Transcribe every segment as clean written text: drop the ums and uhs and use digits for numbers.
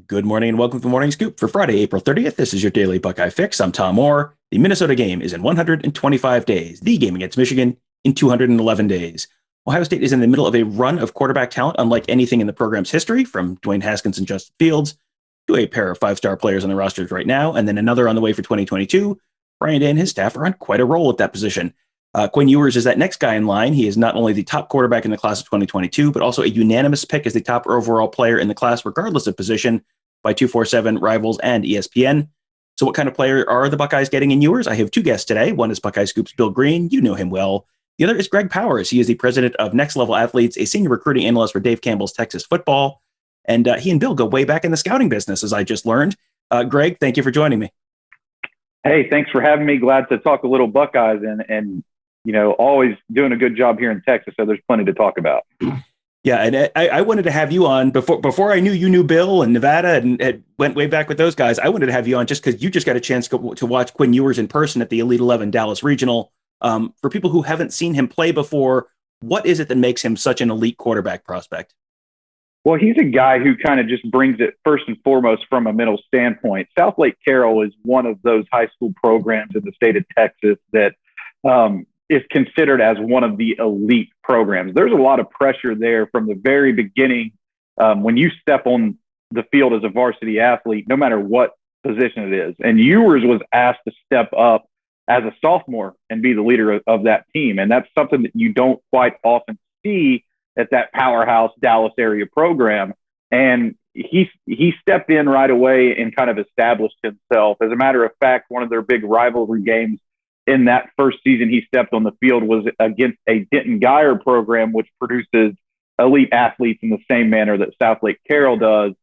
Good morning and welcome to the Morning Scoop for Friday, April 30th. This is your daily Buckeye fix. I'm Tom Moore. The Minnesota game is in 125 days. The game against Michigan in 211 days. Ohio State is in the middle of a run of quarterback talent unlike anything in the program's history, from Dwayne Haskins and Justin Fields to a pair of five-star players on the rosters right now, and then another on the way for 2022. Brian Day and his staff are on quite a roll at that position. Quinn Ewers is that next guy in line. He is not only the top quarterback in the class of 2022, but also a unanimous pick as the top overall player in the class, regardless of position, by 247, Rivals, and ESPN. So what kind of player are the Buckeyes getting in Ewers? I have two guests today. One is Buckeye Scoop's Bill Greene. You know him well. The other is Greg Powers. He is the president of Next Level Athletes, a senior recruiting analyst for Dave Campbell's Texas Football. And he and Bill go way back in the scouting business, as I just learned. Greg, thank you for joining me. Hey, thanks for having me. Glad to talk a little Buckeyes and always doing a good job here in Texas. So there's plenty to talk about. Yeah, and I wanted to have you on before I knew you knew Bill and Nevada and went way back with those guys. I wanted to have you on just because you just got a chance to watch Quinn Ewers in person at the Elite 11 Dallas Regional. For people who haven't seen him play before, what is it that makes him such an elite quarterback prospect? Well, he's a guy who kind of just brings it first and foremost from a mental standpoint. South Lake Carroll is one of those high school programs in the state of Texas that is considered as one of the elite programs. There's a lot of pressure there from the very beginning. When you step on the field as a varsity athlete, no matter what position it is. And Ewers was asked to step up as a sophomore and be the leader of that team. And that's something that you don't quite often see at that powerhouse Dallas area program. And he stepped in right away and kind of established himself. As a matter of fact, one of their big rivalry games in that first season he stepped on the field was against a Denton Geyer program, which produces elite athletes in the same manner that South Lake Carroll does.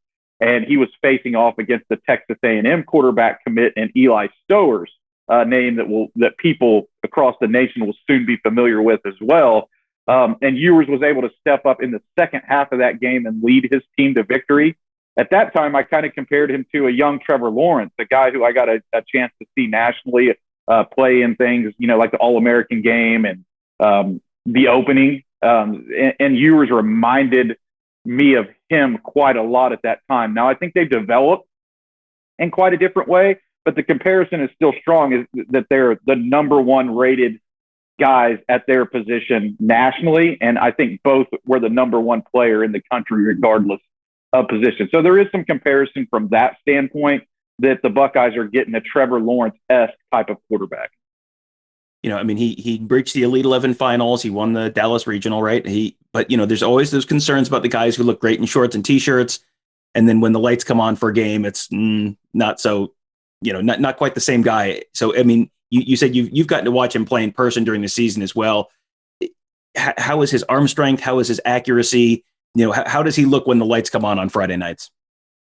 And he was facing off against the Texas A&M quarterback commit and Eli Stowers, a name that people across the nation will soon be familiar with as well. And Ewers was able to step up in the second half of that game and lead his team to victory. At that time, I kind of compared him to a young Trevor Lawrence, a guy who I got a chance to see nationally play in things, like the All-American game and the opening. And Ewers reminded me of him quite a lot at that time. Now, I think they've developed in quite a different way, but the comparison is still strong, is that they're the number one rated guys at their position nationally. And I think both were the number one player in the country, regardless of position. So there is some comparison from that standpoint, that the Buckeyes are getting a Trevor Lawrence-esque type of quarterback. He reached the Elite 11 finals. He won the Dallas Regional, right? But there's always those concerns about the guys who look great in shorts and T-shirts. And then when the lights come on for a game, it's not so, not quite the same guy. So, you said you've gotten to watch him play in person during the season as well. How is his arm strength? How is his accuracy? How does he look when the lights come on Friday nights?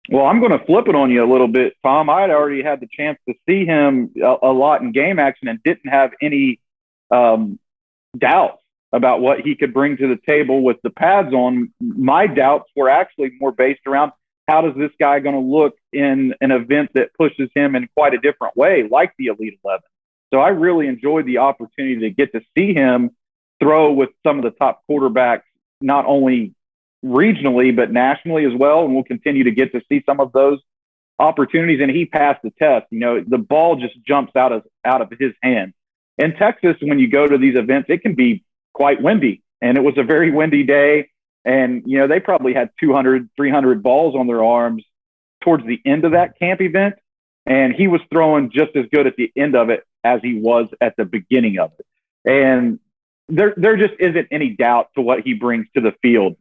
Well, I'm going to flip it on you a little bit, Tom. I had already had the chance to see him a lot in game action and didn't have any doubts about what he could bring to the table with the pads on. My doubts were actually more based around, how does this guy going to look in an event that pushes him in quite a different way, like the Elite 11? So I really enjoyed the opportunity to get to see him throw with some of the top quarterbacks, not only regionally, but nationally as well. And we'll continue to get to see some of those opportunities. And he passed the test. The ball just jumps out of his hand. In Texas, when you go to these events, it can be quite windy. And it was a very windy day. And, they probably had 200, 300 balls on their arms towards the end of that camp event. And he was throwing just as good at the end of it as he was at the beginning of it. And there just isn't any doubt to what he brings to the field,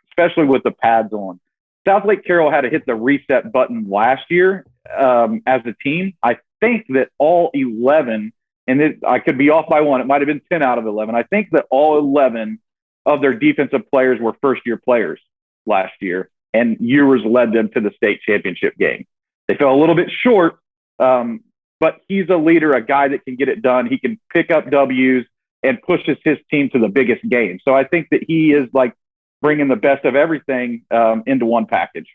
especially with the pads on. South Lake Carroll had to hit the reset button last year as a team. I think that all 11, and I could be off by one, it might have been 10 out of 11. I think that all 11 of their defensive players were first-year players last year, and Ewers led them to the state championship game. They fell a little bit short, but he's a leader, a guy that can get it done. He can pick up W's and pushes his team to the biggest game. So I think that he is like bringing the best of everything into one package.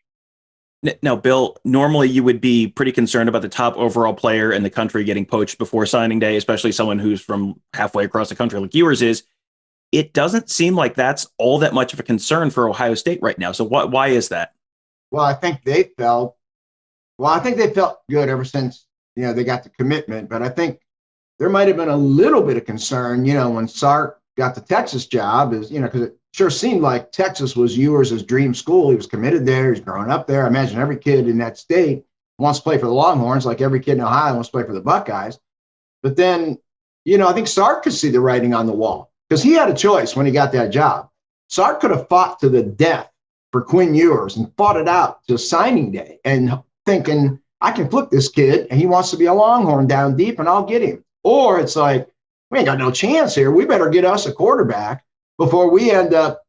Now, Bill, normally you would be pretty concerned about the top overall player in the country getting poached before signing day, especially someone who's from halfway across the country like Ewers is. It doesn't seem like that's all that much of a concern for Ohio State right now. So why is that? Well, I think they felt good ever since, they got the commitment. But I think there might have been a little bit of concern, when Sark got the Texas job, because it sure seemed like Texas was Ewers' dream school. He was committed there. He's growing up there. I imagine every kid in that state wants to play for the Longhorns, like every kid in Ohio wants to play for the Buckeyes. But then, I think Sark could see the writing on the wall because he had a choice when he got that job. Sark could have fought to the death for Quinn Ewers and fought it out to signing day and thinking, I can flip this kid and he wants to be a Longhorn down deep and I'll get him. Or it's like, we ain't got no chance here. We better get us a quarterback before we end up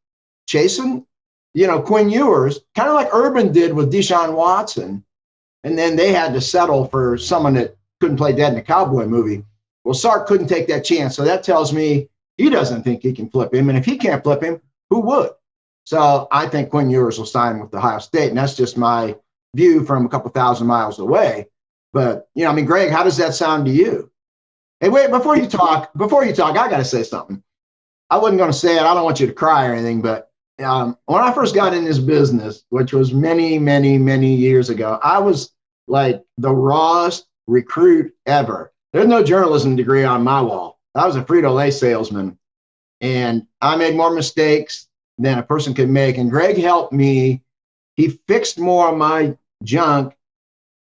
chasing, Quinn Ewers, kind of like Urban did with Deshaun Watson. And then they had to settle for someone that couldn't play dead in a cowboy movie. Well, Sark couldn't take that chance. So that tells me he doesn't think he can flip him. And if he can't flip him, who would? So I think Quinn Ewers will sign with Ohio State. And that's just my view from a couple thousand miles away. But, Greg, how does that sound to you? Hey, wait, before you talk, I got to say something. I wasn't going to say it. I don't want you to cry or anything. But when I first got in this business, which was many, many, many years ago, I was like the rawest recruit ever. There's no journalism degree on my wall. I was a Frito-Lay salesman. And I made more mistakes than a person could make. And Greg helped me. He fixed more of my junk.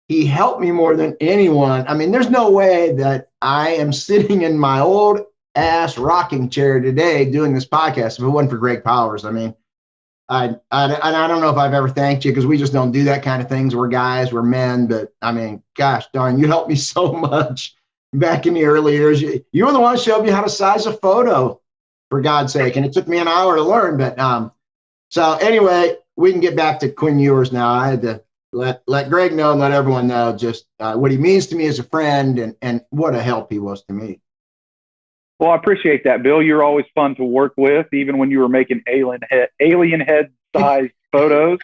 He helped me more than anyone. I mean, there's no way that I am sitting in my old ass rocking chair today doing this podcast if it wasn't for Greg Powers. I mean, I don't know if I've ever thanked you because we just don't do that kind of things. We're guys, we're men. But I mean, gosh darn, you helped me so much back in the early years. You were the one who showed me how to size a photo, for God's sake. And it took me an hour to learn. But so anyway, we can get back to Quinn Ewers now. I had to let Greg know and let everyone know just what he means to me as a friend and what a help he was to me. Well, I appreciate that, Bill. You're always fun to work with, even when you were making alien head sized photos.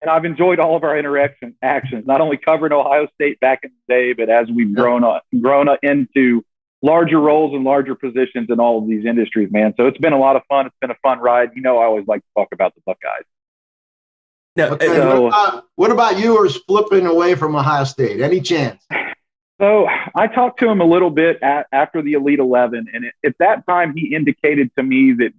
And I've enjoyed all of our actions, not only covering Ohio State back in the day, but as we've grown up into larger roles and larger positions in all of these industries, man. So it's been a lot of fun. It's been a fun ride. I always like to talk about the Buckeyes. No, okay, so, what about Ewers flipping away from Ohio State? Any chance? So I talked to him a little bit after the Elite 11, and at that time he indicated to me that,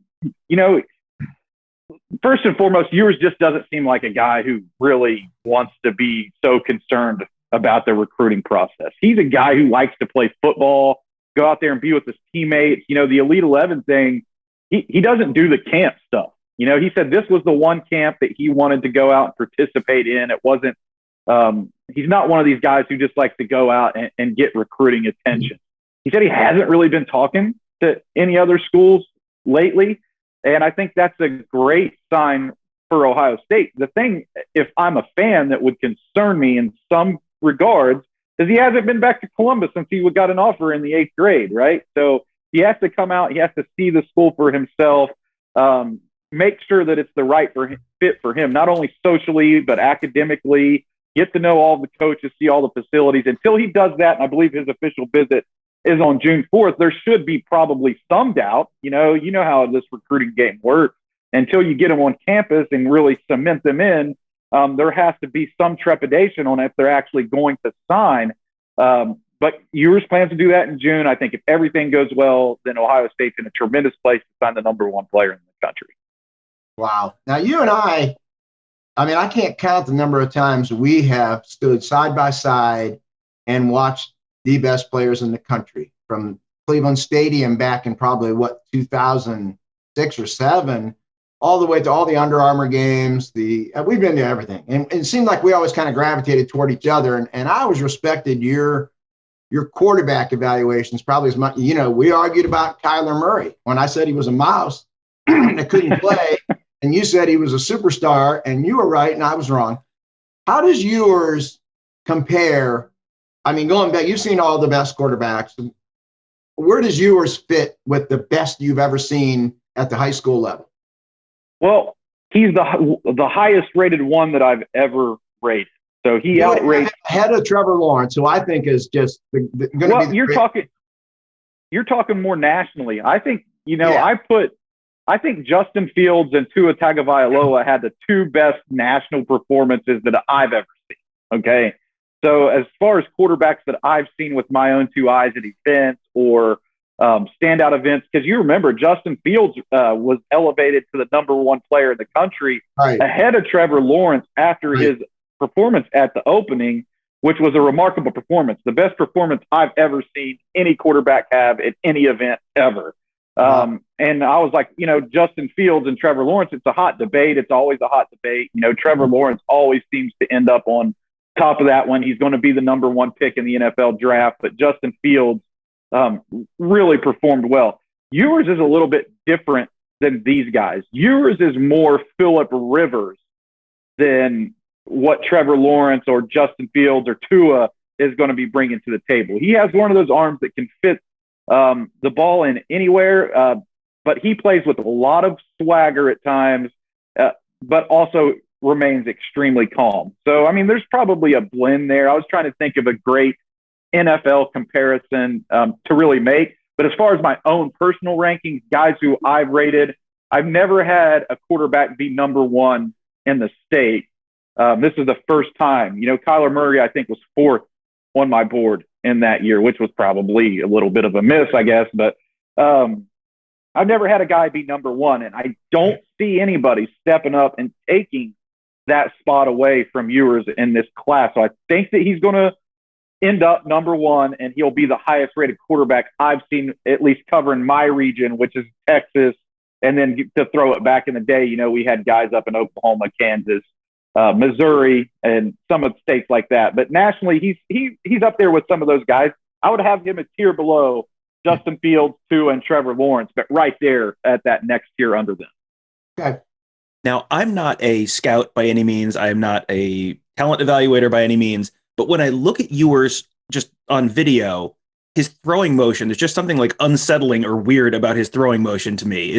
first and foremost, Ewers just doesn't seem like a guy who really wants to be so concerned about the recruiting process. He's a guy who likes to play football, go out there and be with his teammates. The Elite 11 thing, he doesn't do the camp stuff. He said this was the one camp that he wanted to go out and participate in. It wasn't, he's not one of these guys who just likes to go out and get recruiting attention. He said he hasn't really been talking to any other schools lately. And I think that's a great sign for Ohio State. The thing, if I'm a fan, that would concern me in some regards is he hasn't been back to Columbus since he got an offer in the 8th grade, right? So he has to come out. He has to see the school for himself, make sure that it's the right fit for him, not only socially, but academically, get to know all the coaches, see all the facilities. Until he does that, and I believe his official visit is on June 4th, there should be probably some doubt. You know how this recruiting game works. Until you get them on campus and really cement them in, there has to be some trepidation on if they're actually going to sign. But Ewers plans to do that in June. I think if everything goes well, then Ohio State's in a tremendous place to sign the number one player in the country. Wow. Now, you and I can't count the number of times we have stood side by side and watched the best players in the country from Cleveland Stadium back in probably 2006 or 7, all the way to all the Under Armour games. We've been to everything. And it seemed like we always kind of gravitated toward each other. And I always respected your quarterback evaluations probably as much. We argued about Kyler Murray when I said he was a mouse that couldn't play. And you said he was a superstar, and you were right, and I was wrong. How does yours compare? I mean, going back, you've seen all the best quarterbacks. Where does yours fit with the best you've ever seen at the high school level? Well, he's the highest rated one that I've ever rated. So he outrated ahead of Trevor Lawrence, who I think is just going to be. Well, you're talking more nationally. I think I I think Justin Fields and Tua Tagovailoa had the two best national performances that I've ever seen. Okay. So as far as quarterbacks that I've seen with my own two eyes at events or standout events, because you remember Justin Fields was elevated to the number one player in the country ahead of Trevor Lawrence after his performance at the opening, which was a remarkable performance. The best performance I've ever seen any quarterback have at any event ever. And I was like, Justin Fields and Trevor Lawrence, it's a hot debate. It's always a hot debate. Trevor Lawrence always seems to end up on top of that one. He's going to be the number one pick in the NFL draft, but Justin Fields really performed well. Ewers is a little bit different than these guys. Ewers is more Phillip Rivers than what Trevor Lawrence or Justin Fields or Tua is going to be bringing to the table. He has one of those arms that can fit the ball in anywhere, but he plays with a lot of swagger at times, but also remains extremely calm. So, I mean, there's probably a blend there. I was trying to think of a great NFL comparison to really make. But as far as my own personal rankings, guys who I've rated, I've never had a quarterback be number one in the state. This is the first time. Kyler Murray, I think, was fourth on my board in that year, which was probably a little bit of a miss, I guess. But I've never had a guy be number one, and I don't see anybody stepping up and taking that spot away from Ewers in this class. So I think that he's going to end up number one, and he'll be the highest rated quarterback I've seen, at least covering my region, which is Texas. And then to throw it back in the day, we had guys up in Oklahoma, Kansas, Missouri, and some of the states like that. But nationally, he's up there with some of those guys. I would have him a tier below Justin Fields, Tua, and Trevor Lawrence, but right there at that next tier under them. Okay. Now, I'm not a scout by any means. I am not a talent evaluator by any means. But when I look at Ewers just on video, his throwing motion, there's just something like unsettling or weird about his throwing motion to me.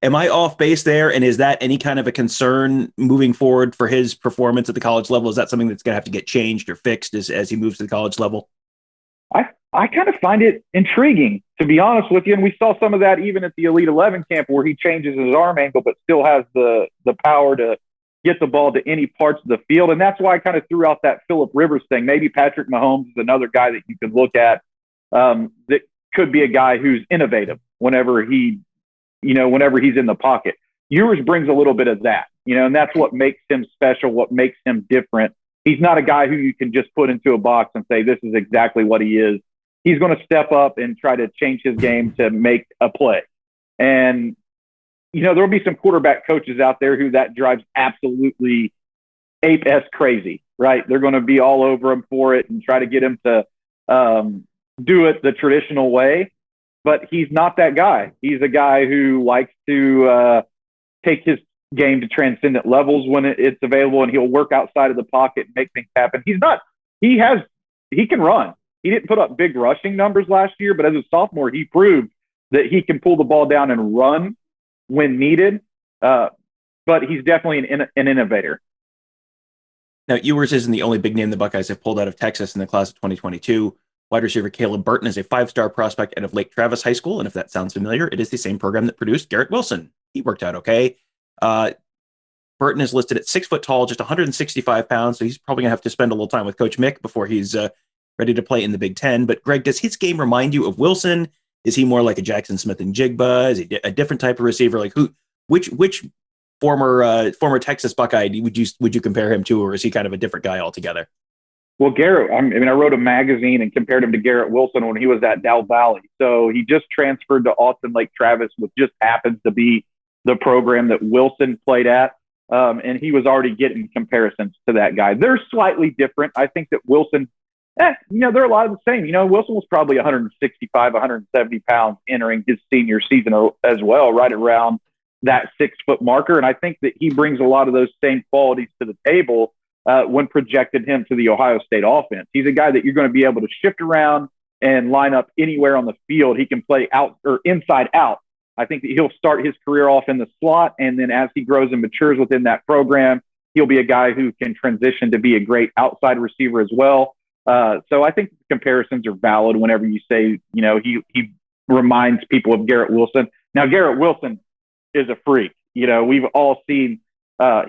Am I off base there? And is that any kind of a concern moving forward for his performance at the college level? Is that something that's going to have to get changed or fixed as he moves to the college level? I kind of find it intriguing, to be honest with you. And we saw some of that even at the Elite 11 camp where he changes his arm angle, but still has the power to get the ball to any parts of the field. And that's why I kind of threw out that Phillip Rivers thing. Maybe Patrick Mahomes is another guy that you could look at that could be a guy who's innovative whenever he's in the pocket. Ewers brings a little bit of that, and that's what makes him special, what makes him different. He's not a guy who you can just put into a box and say, this is exactly what he is. He's going to step up and try to change his game to make a play. And, there'll be some quarterback coaches out there who that drives absolutely ape-esque crazy, right? They're going to be all over him for it and try to get him to do it the traditional way. But he's not that guy. He's a guy who likes to take his game to transcendent levels when it's available, and he'll work outside of the pocket and make things happen. He can run. He didn't put up big rushing numbers last year, but as a sophomore, he proved that he can pull the ball down and run when needed. But he's definitely an innovator. Now, Ewers isn't the only big name the Buckeyes have pulled out of Texas in the class of 2022. Wide receiver Caleb Burton is a 5-star prospect out of Lake Travis High School, and if that sounds familiar, it is the same program that produced Garrett Wilson. He worked out okay. Burton is listed at 6 foot tall, just 165 pounds, so he's probably going to have to spend a little time with Coach Mick before he's ready to play in the Big Ten. But Greg, does his game remind you of Wilson? Is he more like a Jackson Smith and Jigba? Is he a different type of receiver? Like which former Texas Buckeye would you compare him to, or is he kind of a different guy altogether? Well, Garrett, I wrote a magazine and compared him to Garrett Wilson when he was at Del Valley. So he just transferred to Austin Lake Travis, which just happens to be the program that Wilson played at. And he was already getting comparisons to that guy. They're slightly different. I think that Wilson, they're a lot of the same. Wilson was probably 165, 170 pounds entering his senior season as well, right around that 6 foot marker. And I think that he brings a lot of those same qualities to the table when projected him to the Ohio State offense. He's a guy that you're going to be able to shift around and line up anywhere on the field. He can play out or inside out. I think that he'll start his career off in the slot, and then as he grows and matures within that program, he'll be a guy who can transition to be a great outside receiver as well. So I think the comparisons are valid whenever you say, he reminds people of Garrett Wilson. Now, Garrett Wilson, is a freak. We've all seen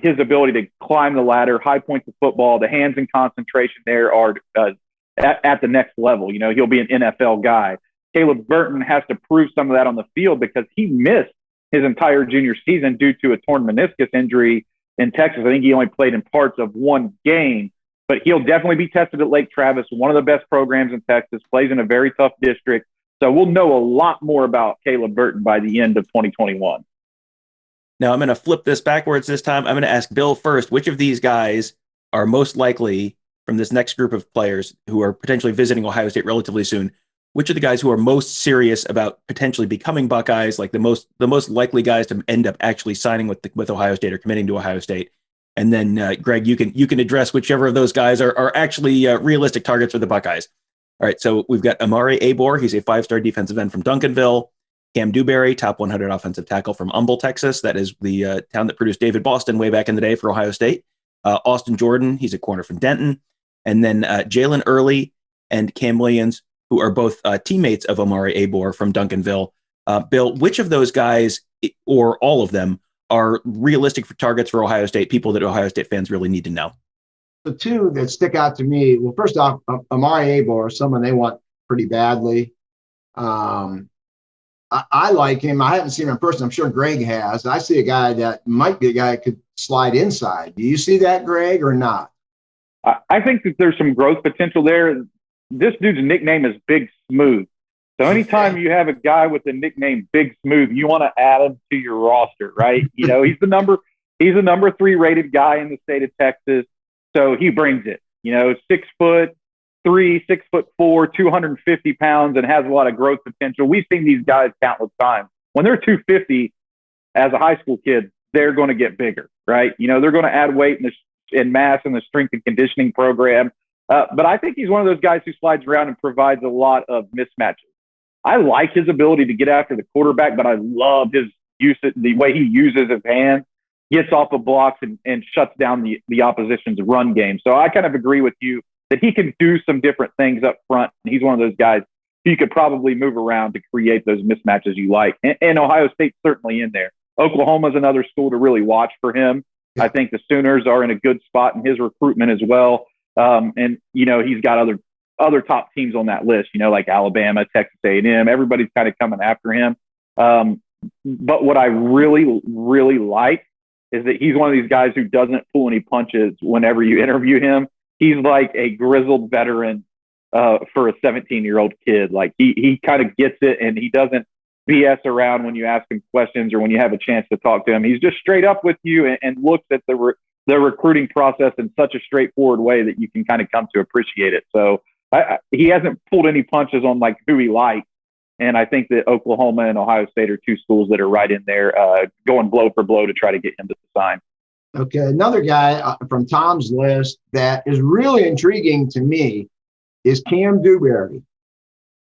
his ability to climb the ladder, high points of football. The hands and concentration there are at the next level. He'll be an NFL guy. Caleb Burton has to prove some of that on the field because he missed his entire junior season due to a torn meniscus injury in Texas. I think he only played in parts of one game, but he'll definitely be tested at Lake Travis, one of the best programs in Texas, plays in a very tough district. So we'll know a lot more about Caleb Burton by the end of 2021. Now I'm going to flip this backwards this time. I'm going to ask Bill first, which of these guys are most likely from this next group of players who are potentially visiting Ohio State relatively soon? Which are the guys who are most serious about potentially becoming Buckeyes, like the most likely guys to end up actually signing with Ohio State or committing to Ohio State? And then Greg, you can address whichever of those guys are actually realistic targets for the Buckeyes. All right, so we've got Amari Abor. He's a 5-star defensive end from Duncanville. Cam Dewberry, top 100 offensive tackle from Humble, Texas. That is the town that produced David Boston way back in the day for Ohio State. Austin Jordan, he's a corner from Denton. And then Jalen Early and Cam Williams, who are both teammates of Amari Abor from Duncanville. Bill, which of those guys, or all of them, are realistic for targets for Ohio State, people that Ohio State fans really need to know? The two that stick out to me, well, first off, Amari Abor is someone they want pretty badly. I like him. I haven't seen him in person. I'm sure Greg has. I see a guy that might be a guy that could slide inside. Do you see that, Greg, or not? I think that there's some growth potential there. This dude's nickname is Big Smooth. So anytime you have a guy with the nickname Big Smooth, you want to add him to your roster, right? He's the number 3 rated guy in the state of Texas. So he brings it, 6'3", 6'4", 250 pounds, and has a lot of growth potential. We've seen these guys countless times. When they're 250 as a high school kid, they're going to get bigger, right? They're going to add weight and mass in the strength and conditioning program. But I think he's one of those guys who slides around and provides a lot of mismatches. I like his ability to get after the quarterback, but I love his the way he uses his hands, gets off of blocks and shuts down the opposition's run game. So I kind of agree with you that he can do some different things up front. He's one of those guys who you could probably move around to create those mismatches you like. And Ohio State's certainly in there. Oklahoma's another school to really watch for him. Yeah. I think the Sooners are in a good spot in his recruitment as well. And he's got other top teams on that list, like Alabama, Texas A&M. Everybody's kind of coming after him. But what I really, really like is that he's one of these guys who doesn't pull any punches whenever you interview him. He's like a grizzled veteran for a 17-year-old kid. Like he kind of gets it, and he doesn't BS around when you ask him questions or when you have a chance to talk to him. He's just straight up with you and looks at the recruiting process in such a straightforward way that you can kind of come to appreciate it. So he hasn't pulled any punches on like who he likes. And I think that Oklahoma and Ohio State are two schools that are right in there going blow for blow to try to get him to sign. Okay. Another guy from Tom's list that is really intriguing to me is Cam Dewberry.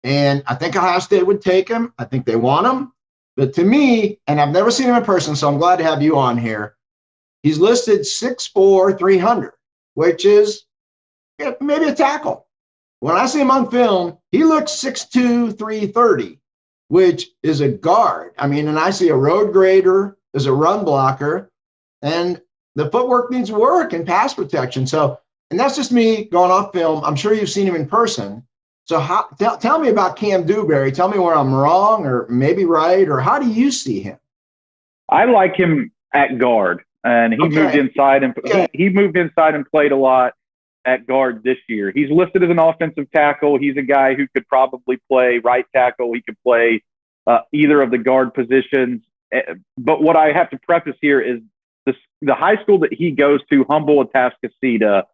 And I think Ohio State would take him. I think they want him. But to me, and I've never seen him in person, so I'm glad to have you on here, he's listed 6'4", 300, which is maybe a tackle. When I see him on film, he looks 6'2", 330, which is a guard. I mean, and I see a road grader as a run blocker, and the footwork needs work and pass protection. So, and that's just me going off film. I'm sure you've seen him in person. So tell me about Cam Dewberry. Tell me where I'm wrong or maybe right, or how do you see him? I like him at guard, and he moved inside and he moved inside and played a lot at guard this year. He's listed as an offensive tackle. He's a guy who could probably play right tackle. He could play either of the guard positions. But what I have to preface here is the high school that he goes to, Humble Atascocita,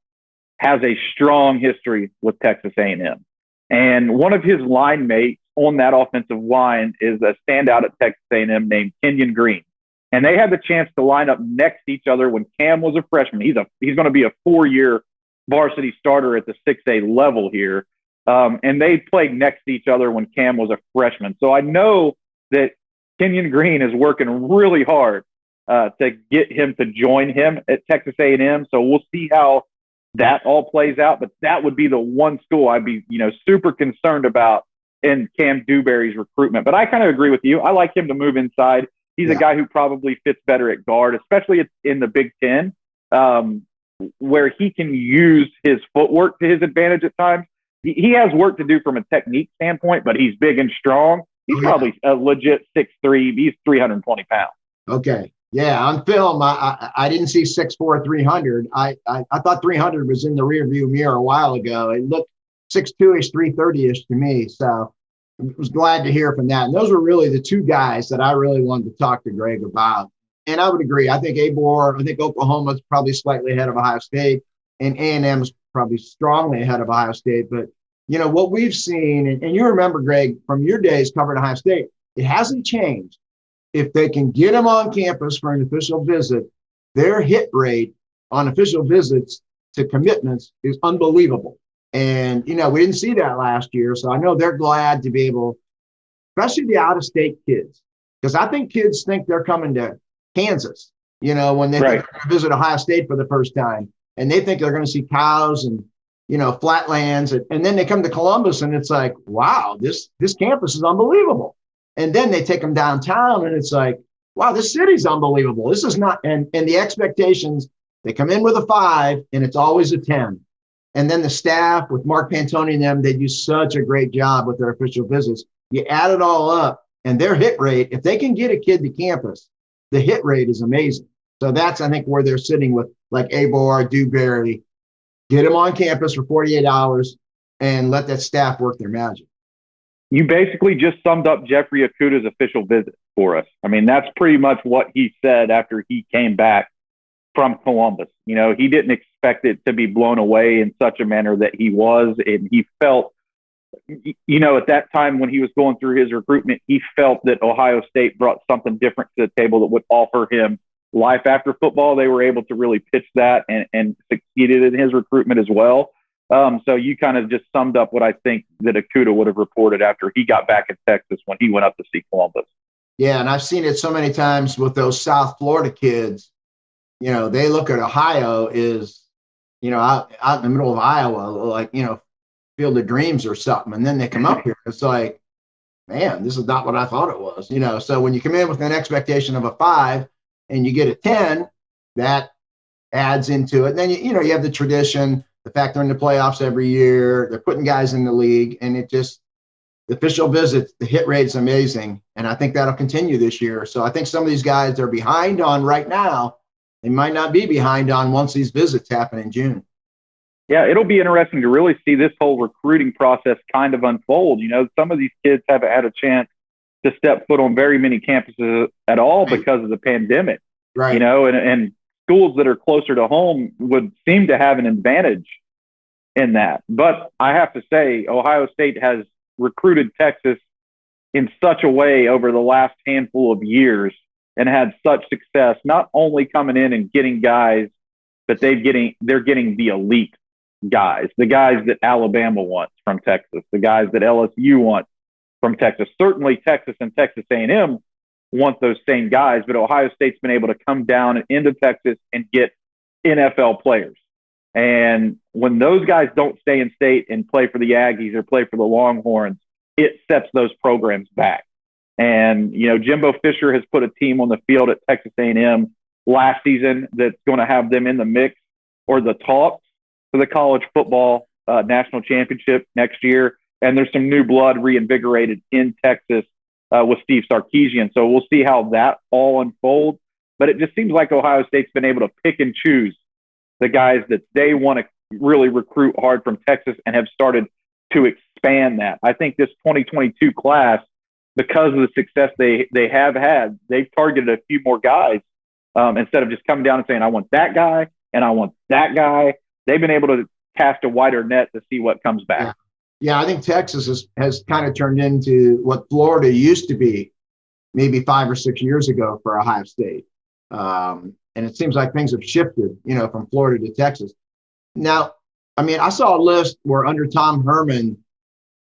has a strong history with Texas A&M. And one of his line mates on that offensive line is a standout at Texas A&M named Quinn Ewers. And they had the chance to line up next to each other when Cam was a freshman. He's going to be a 4-year varsity starter at the 6A level here. And they played next to each other when Cam was a freshman. So I know that Kenyon Green is working really hard to get him to join him at Texas A&M. So we'll see how that all plays out. But that would be the one school I'd be, super concerned about in Cam Dewberry's recruitment. But I kind of agree with you. I like him to move inside. He's a guy who probably fits better at guard, especially in the Big Ten, where he can use his footwork to his advantage at times. He has work to do from a technique standpoint, but he's big and strong. He's probably a legit 6'3". He's 320 pounds. Okay. Yeah, on film, I didn't see 6'4", 300. I thought 300 was in the rearview mirror a while ago. It looked 6'2"-ish, 330-ish to me. So I was glad to hear from that. And those were really the two guys that I really wanted to talk to Greg about. And I would agree. I think Oklahoma's probably slightly ahead of Ohio State, and A&M's probably strongly ahead of Ohio State. But, you know, what we've seen, and you remember, Greg, from your days covering Ohio State, it hasn't changed. If they can get them on campus for an official visit, their hit rate on official visits to commitments is unbelievable. And, you know, we didn't see that last year. So I know they're glad to be able, especially the out-of-state kids, because I think kids think they're coming to Kansas, you know, when they think they're going to visit Ohio State for the first time. And they think they're going to see cows and, you know, flatlands. And then they come to Columbus and it's like, wow, this campus is unbelievable. And then they take them downtown and it's like, wow, this city's unbelievable. This is not, and the expectations, they come in with a 5 and it's always a 10. And then the staff with Mark Pantoni and them, they do such a great job with their official visits. You add it all up and their hit rate, if they can get a kid to campus, the hit rate is amazing. So that's, I think, where they're sitting with like Abor, Dewberry, get them on campus for 48 hours and let that staff work their magic. You basically just summed up Jeffrey Okudah's official visit for us. I mean, that's pretty much what he said after he came back from Columbus. You know, he didn't expect it to be blown away in such a manner that he was. And he felt, you know, at that time when he was going through his recruitment, he felt that Ohio State brought something different to the table that would offer him life after football. They were able to really pitch that and succeeded in his recruitment as well. So you kind of just summed up what I think that Okudah would have reported after he got back in Texas when he went up to see Columbus. Yeah, and I've seen it so many times with those South Florida kids. You know, they look at Ohio is, you know, out in the middle of Iowa, like, you know, Field of Dreams or something. And then they come up here. It's like, man, this is not what I thought it was. You know, so when you come in with an expectation of a 5 and you get a 10, that adds into it. And then, you know, you have the tradition, the fact they're in the playoffs every year, they're putting guys in the league, and it just, the official visits, the hit rate's amazing. And I think that'll continue this year. So I think some of these guys they're behind on right now, they might not be behind on once these visits happen in June. Yeah, it'll be interesting to really see this whole recruiting process kind of unfold. You know, some of these kids haven't had a chance to step foot on very many campuses at all because of the pandemic. Right. You know, and schools that are closer to home would seem to have an advantage in that. But I have to say, Ohio State has recruited Texas in such a way over the last handful of years and had such success, not only coming in and getting guys, but they're getting the elite guys, the guys that Alabama wants from Texas, the guys that LSU wants from Texas. Certainly Texas and Texas A&M want those same guys, but Ohio State's been able to come down into Texas and get NFL players. And when those guys don't stay in state and play for the Aggies or play for the Longhorns, it sets those programs back. And, you know, Jimbo Fisher has put a team on the field at Texas A&M last season that's going to have them in the mix or the talks for the college football national championship next year. And there's some new blood reinvigorated in Texas with Steve Sarkisian. So we'll see how that all unfolds. But it just seems like Ohio State's been able to pick and choose the guys that they want to really recruit hard from Texas and have started to expand that. I think this 2022 class, because of the success they have had, they've targeted a few more guys instead of just coming down and saying, I want that guy and I want that guy. They've been able to cast a wider net to see what comes back. Yeah, I think Texas has kind of turned into what Florida used to be maybe 5 or 6 years ago for Ohio State. And it seems like things have shifted, you know, from Florida to Texas. Now, I mean, I saw a list where under Tom Herman,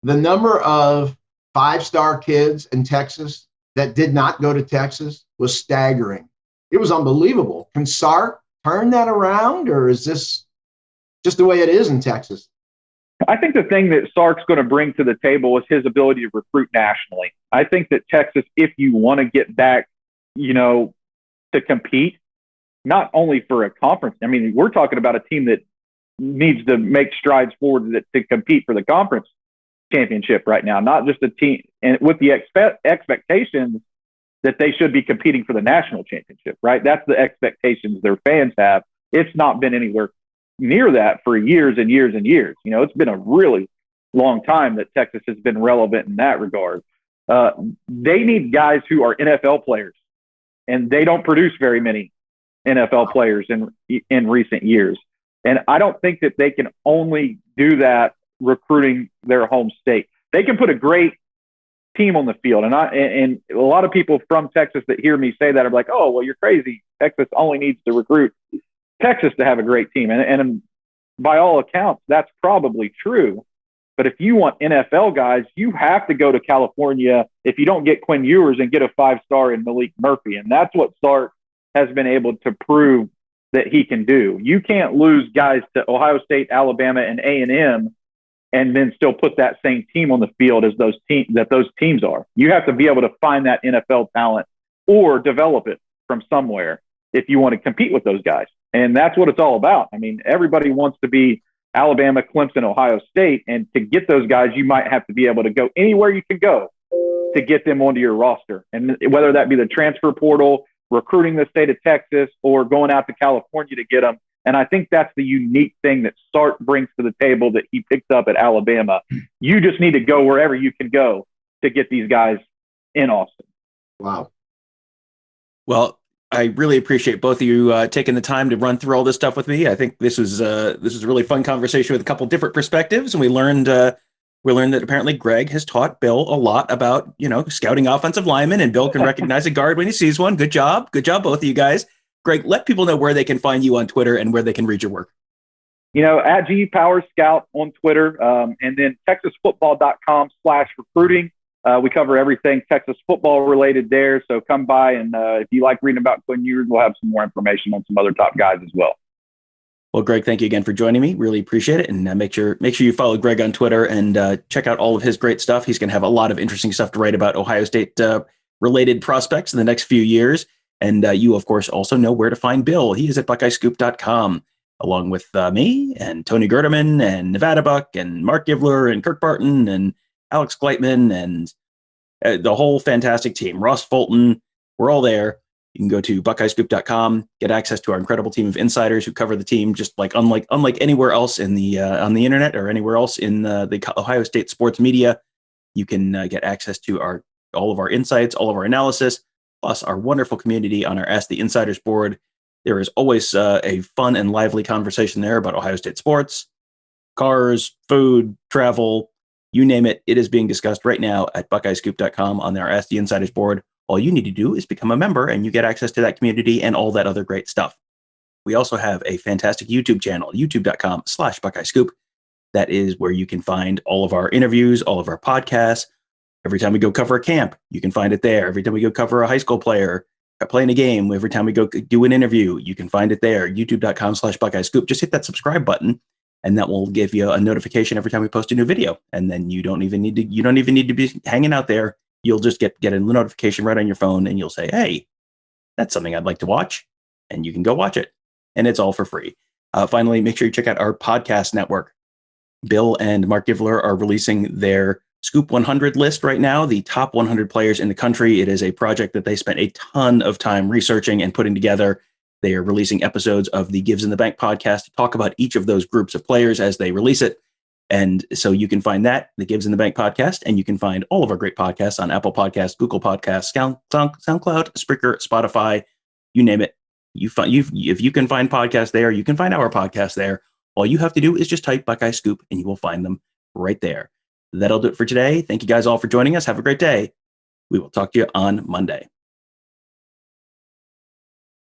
the number of 5-star kids in Texas that did not go to Texas was staggering. It was unbelievable. Can Sark turn that around, or is this just the way it is in Texas? I think the thing that Sark's going to bring to the table is his ability to recruit nationally. I think that Texas, if you want to get back to compete, not only for a conference. I mean, we're talking about a team that needs to make strides forward to compete for the conference championship right now, not just a team, and with the expectations that they should be competing for the national championship, right? That's the expectations their fans have. It's not been anywhere near that for years and years and years. It's been a really long time that Texas has been relevant in that regard. They need guys who are NFL players, and they don't produce very many NFL players in recent years. And I don't think that they can only do that recruiting their home state. They can put a great team on the field. And a lot of people from Texas that hear me say that are like, oh, well, you're crazy. Texas only needs to recruit Texas to have a great team. And by all accounts, that's probably true. But if you want NFL guys, you have to go to California if you don't get Quinn Ewers and get a 5-star in Malik Murphy. And that's what Sark has been able to prove that he can do. You can't lose guys to Ohio State, Alabama, and A&M and then still put that same team on the field as those teams are. You have to be able to find that NFL talent or develop it from somewhere if you want to compete with those guys. And that's what it's all about. I mean, everybody wants to be Alabama, Clemson, Ohio State. And to get those guys, you might have to be able to go anywhere you can go to get them onto your roster. And whether that be the transfer portal, recruiting the state of Texas, or going out to California to get them. And I think that's the unique thing that Sark brings to the table that he picked up at Alabama. You just need to go wherever you can go to get these guys in Austin. Wow. Well, I really appreciate both of you taking the time to run through all this stuff with me. I think this was a really fun conversation with a couple different perspectives, and we learned that apparently Greg has taught Bill a lot about scouting offensive linemen, and Bill can recognize a guard when he sees one. Good job, both of you guys. Greg, let people know where they can find you on Twitter and where they can read your work. At G Power Scout on Twitter, and then TexasFootball.com/recruiting. We cover everything Texas football related there. So come by, and if you like reading about Quinn Ewers, we'll have some more information on some other top guys as well. Well, Greg, thank you again for joining me. Really appreciate it. And make sure you follow Greg on Twitter and check out all of his great stuff. He's going to have a lot of interesting stuff to write about Ohio State related prospects in the next few years. And you, of course, also know where to find Bill. He is at BuckeyeScoop.com, along with me and Tony Gerdeman and Nevada Buck and Mark Givler and Kirk Barton and Alex Gleitman and the whole fantastic team. Ross Fulton, we're all there. You can go to BuckeyeScoop.com, get access to our incredible team of insiders who cover the team just like unlike anywhere else in the on the internet or anywhere else in the Ohio State sports media. You can get access to all of our insights, all of our analysis, plus our wonderful community on our Ask the Insiders board. There is always a fun and lively conversation there about Ohio State sports, cars, food, travel, you name it. It is being discussed right now at BuckeyeScoop.com on our Ask the Insiders board. All you need to do is become a member, and you get access to that community and all that other great stuff. We also have a fantastic YouTube channel, youtube.com/BuckeyeScoop. That is where you can find all of our interviews, all of our podcasts. Every time we go cover a camp, you can find it there. Every time we go cover a high school player playing a game, every time we go do an interview, you can find it there, youtube.com/BuckeyeScoop. Just hit that subscribe button, and that will give you a notification every time we post a new video. And then you don't even need to be hanging out there. You'll just get a notification right on your phone, and you'll say, hey, that's something I'd like to watch. And you can go watch it. And it's all for free. Finally, make sure you check out our podcast network. Bill and Mark Givler are releasing their Scoop 100 list right now, the top 100 players in the country. It is a project that they spent a ton of time researching and putting together. They are releasing episodes of the Gives in the Bank podcast to talk about each of those groups of players as they release it. And so you can find that, the Gives in the Bank podcast, and you can find all of our great podcasts on Apple Podcasts, Google Podcasts, SoundCloud, Spreaker, Spotify, you name it. If you can find podcasts there, you can find our podcast there. All you have to do is just type Buckeye Scoop, and you will find them right there. That'll do it for today. Thank you guys all for joining us. Have a great day. We will talk to you on Monday.